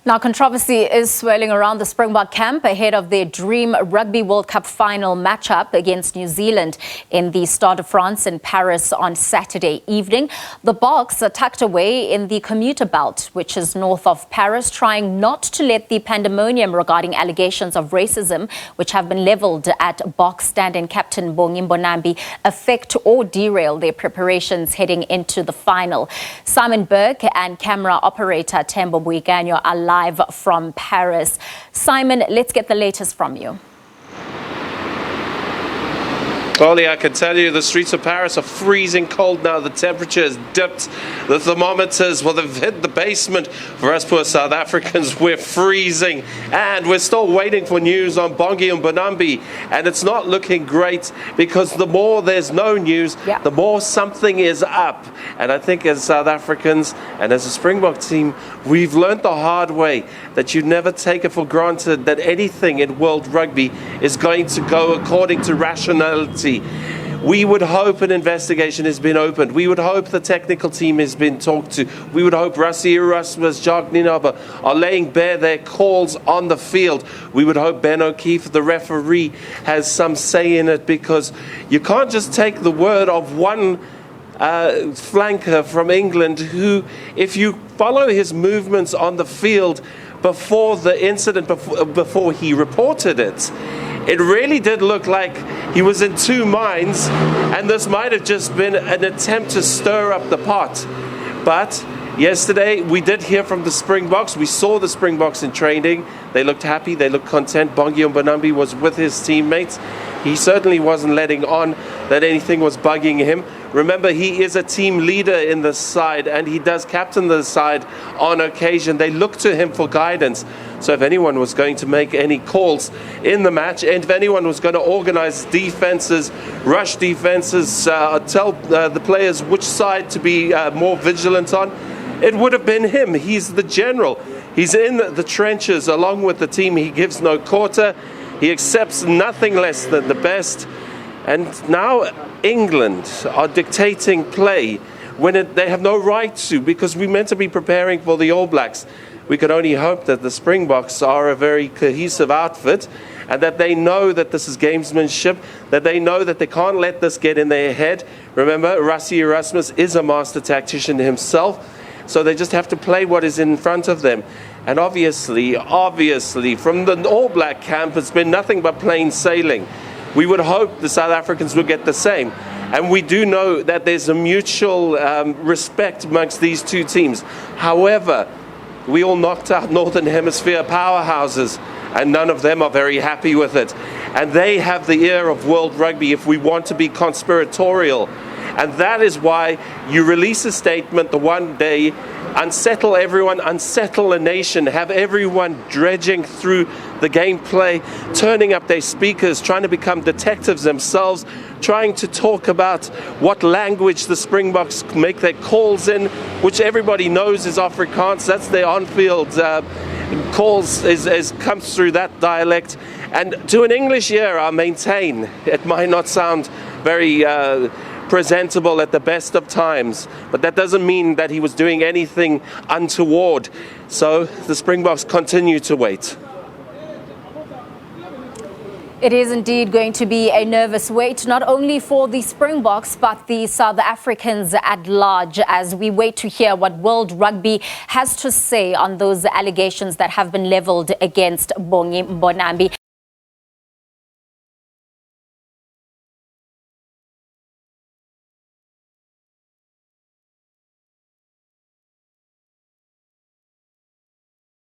Now, controversy is swirling around the Springbok camp ahead of their dream Rugby World Cup final matchup against New Zealand in the Stade de France in Paris on Saturday evening. The Boks are tucked away in the commuter belt, which is north of Paris, trying not to let the pandemonium regarding allegations of racism, which have been leveled at Boks stand-in captain Bongi Mbonambi, affect or derail their preparations heading into the final. Simon Burke and camera operator Themba Boikanyo are live from Paris. Simon, let's get the latest from you. Ollie, I can tell you the streets of Paris are freezing cold now. The temperature has dipped. The thermometers, well, they've hit the basement. For us poor South Africans, we're freezing. And we're still waiting for news on Bongi Mbonambi. And it's not looking great because the more there's no news, the more something is up. And I think as South Africans and as a Springbok team, we've learned the hard way that you never take it for granted that anything in world rugby is going to go according to rationality. We would hope an investigation has been opened. We would hope the technical team has been talked to. We would hope Rassie Erasmus, Jacques Nienaber are laying bare their calls on the field. We would hope Ben O'Keefe, the referee, has some say in it, because you can't just take the word of one flanker from England who, if you follow his movements on the field before the incident, before he reported it, it really did look like he was in two minds, and this might have just been an attempt to stir up the pot. But yesterday we did hear from the Springboks. We saw the Springboks in training. They looked happy, they looked content. Bongi Mbonambi was with his teammates. He certainly wasn't letting on that anything was bugging him. Remember, he is a team leader in the side, and he does captain the side on occasion. They look to him for guidance. So if anyone was going to make any calls in the match, and if anyone was going to organize defenses, rush defenses, tell the players which side to be more vigilant on, it would have been him. He's the general. He's in the trenches along with the team. He gives no quarter. He accepts nothing less than the best. And now England are dictating play when they have no right to, because we're meant to be preparing for the All Blacks. We can only hope that the Springboks are a very cohesive outfit, and that they know that this is gamesmanship, that they know that they can't let this get in their head. Remember, Rassie Erasmus is a master tactician himself, so they just have to play what is in front of them. And obviously, from the All Black camp, it's been nothing but plain sailing. We would hope the South Africans will get the same. And we do know that there's a mutual respect amongst these two teams. However, we all knocked out Northern Hemisphere powerhouses, and none of them are very happy with it. And they have the ear of world rugby if we want to be conspiratorial. And that is why you release a statement the one day, unsettle everyone, unsettle a nation, have everyone dredging through the gameplay, turning up their speakers, trying to become detectives themselves, trying to talk about what language the Springboks make their calls in, which everybody knows is Afrikaans. That's their on-field calls, comes through that dialect. And to an English ear, I maintain, it might not sound very presentable at the best of times, but that doesn't mean that he was doing anything untoward. So the Springboks continue to wait. It is indeed going to be a nervous wait, not only for the Springboks, but the South Africans at large, as we wait to hear what World Rugby has to say on those allegations that have been leveled against Bongi Mbonambi.